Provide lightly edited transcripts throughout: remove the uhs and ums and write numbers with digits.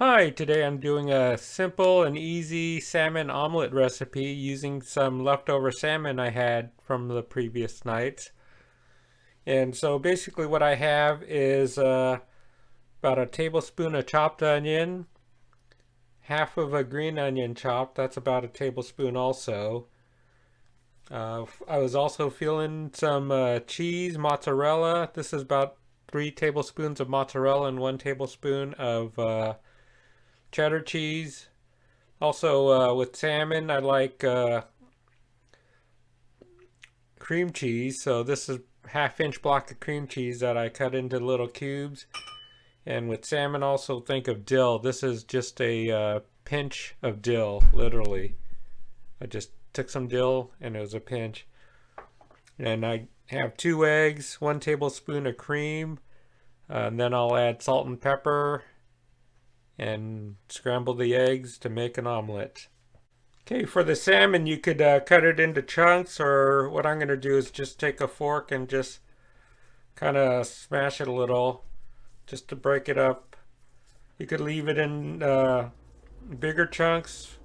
Hi, today I'm doing a simple and easy salmon omelet recipe using some leftover salmon I had from the previous night. And so basically what I have is about a tablespoon of chopped onion, half of a green onion chopped, that's about a tablespoon also. I was also feeling some cheese, mozzarella. This is about 3 tablespoons of mozzarella and 1 tablespoon of cheddar cheese. Also, with salmon, I like cream cheese. So this is half-inch block of cream cheese that I cut into little cubes. And with salmon, also think of dill. This is just a pinch of dill, literally. I just took some dill and it was a pinch. And I have 2 eggs, 1 tablespoon of cream. And then I'll add salt and pepper and scramble the eggs to make an omelet. Okay, for the salmon, you could cut it into chunks, or what I'm going to do is just take a fork and just kind of smash it a little, just to break it up. You could leave it in bigger chunks,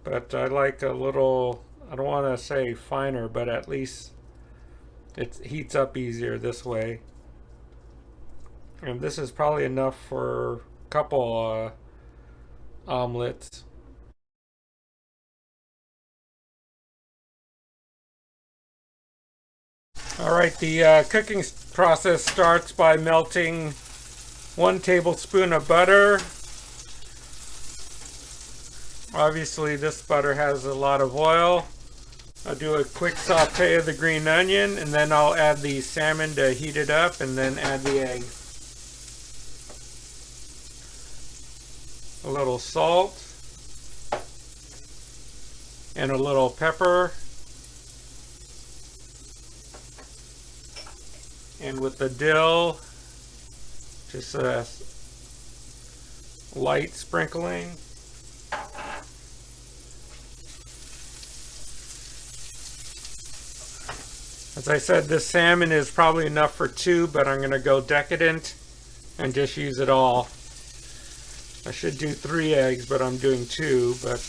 but I like a little, I don't want to say finer, but at least it heats up easier this way. And this is probably enough for a couple omelets. All right, the cooking process starts by melting 1 tablespoon of butter. Obviously, this butter has a lot of oil. I'll do a quick saute of the green onion, and then I'll add the salmon to heat it up, and then add the egg. A little salt, and a little pepper. And with the dill, just a light sprinkling. As I said, this salmon is probably enough for 2, but I'm going to go decadent and just use it all. I should do 3 eggs, but I'm doing 2, but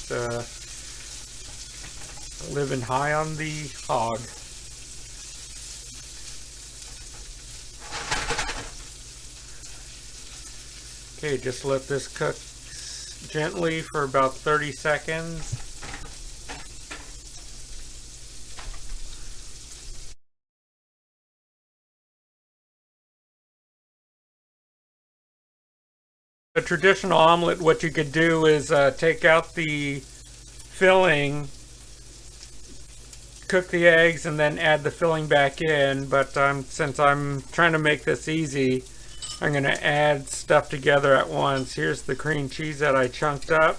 living high on the hog. Okay, just let this cook gently for about 30 seconds. A traditional omelet, what you could do is take out the filling, cook the eggs, and then add the filling back in. But since I'm trying to make this easy, I'm going to add stuff together at once. Here's the cream cheese that I chunked up.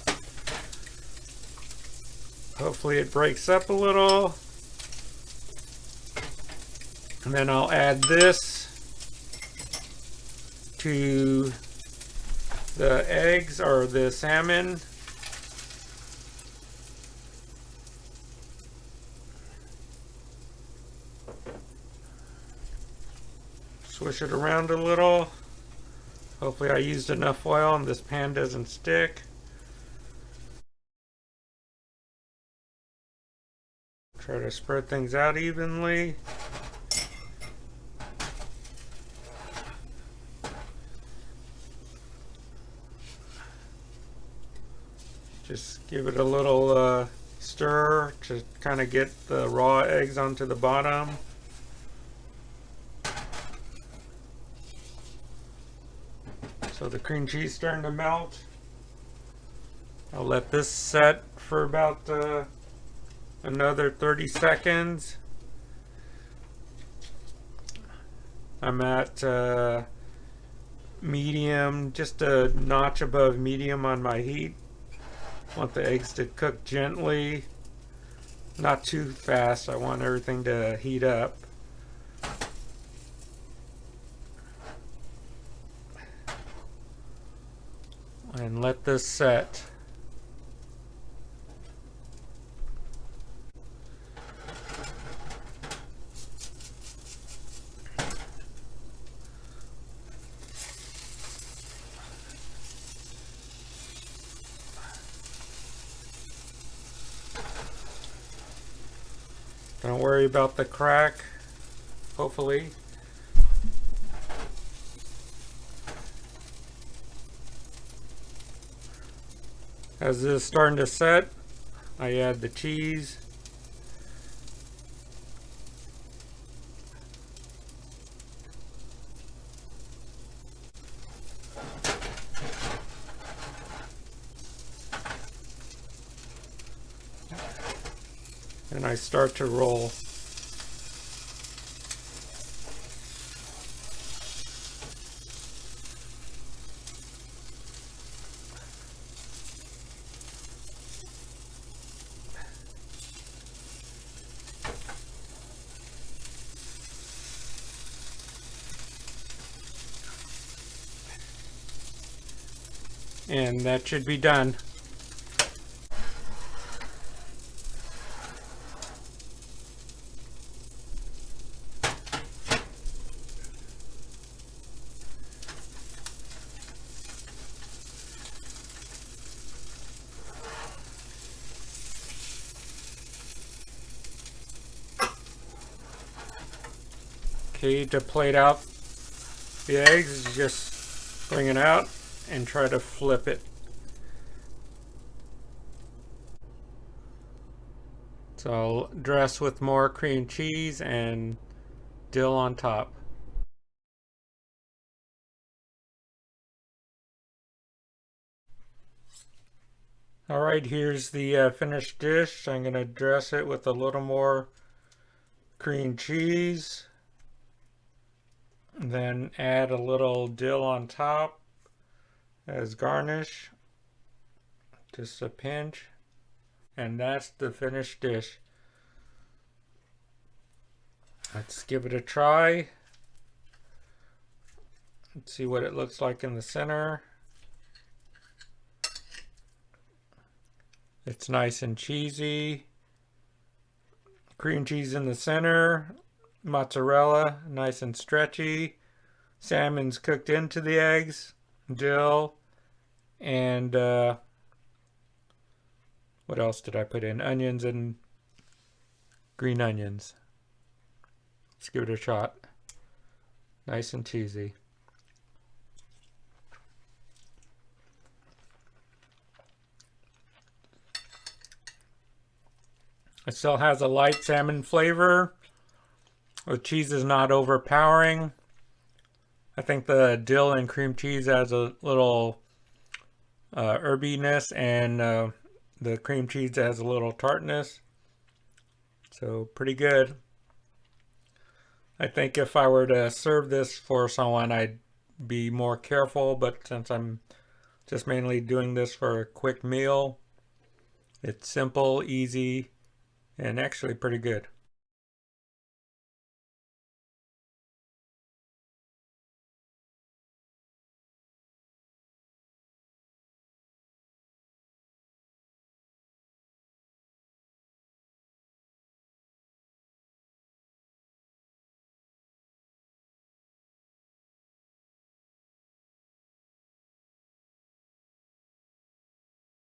Hopefully it breaks up a little. And then I'll add this to the eggs or the salmon. Swish it around a little. Hopefully I used enough oil and this pan doesn't stick. Try to spread things out evenly. Just give it a little stir to kind of get the raw eggs onto the bottom. So the cream cheese is starting to melt. I'll let this set for about another 30 seconds. I'm at medium, just a notch above medium on my heat. Want the eggs to cook gently, not too fast. I want everything to heat up. And let this set. Don't worry about the crack, hopefully. As this is starting to set, I add the cheese. And I start to roll. And that should be done. Okay, to plate out the eggs, just bring it out and try to flip it. So I'll dress with more cream cheese and dill on top. Alright, here's the finished dish. I'm going to dress it with a little more cream cheese. Then add a little dill on top as garnish. Just a pinch. And that's the finished dish. Let's give it a try. Let's see what it looks like in the center. It's nice and cheesy. Cream cheese in the center. Mozzarella, nice and stretchy. Salmon's cooked into the eggs. Dill. And what else did I put in? Onions and green onions. Let's give it a shot. Nice and cheesy. It still has a light salmon flavor. The cheese is not overpowering. I think the dill and cream cheese has a little herbiness, and the cream cheese has a little tartness. So pretty good. I think if I were to serve this for someone, I'd be more careful, but since I'm just mainly doing this for a quick meal, it's simple, easy, and actually pretty good.